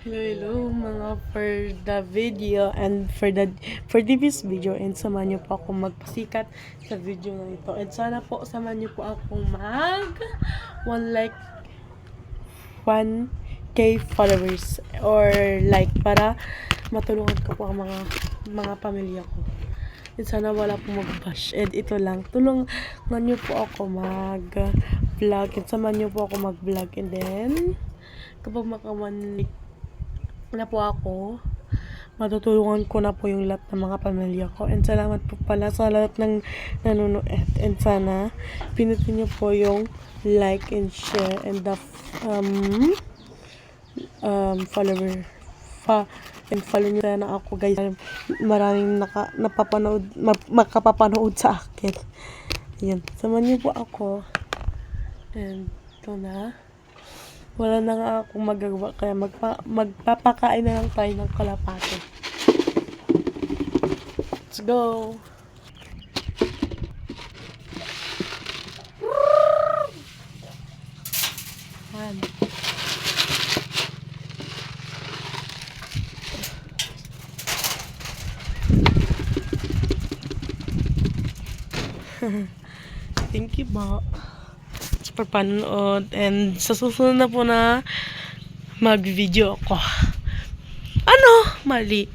Hello mga for the video and for this video, and samahan niyo po ako magpasikat sa video na ito, and sana po samahan niyo po akong mag 1k followers or like para matulungan ko po ang mga pamilya ko, and sana wala po mag-bash, and ito lang, tulungan niyo po ako mag-vlog, and samahan niyo po ako mag-vlog, and then kapag maka 1 na po ako, matutulungan ko na po yung lahat ng mga pamilya ko. And salamat po pala sa lahat ng nanonood. And sana pinutin niyo po yung like and share and the follow niyo na ako, guys. Maraming makapapanood sa akin. Ayan, samahan niyo po ako. And ito na. Wala na nga akong magagawa, kaya magpapakain na lang tayo ng kalapate. Let's go! Man. Thank you ba for panood, and sa susunod na po na mag-video ako. Ano? Mali.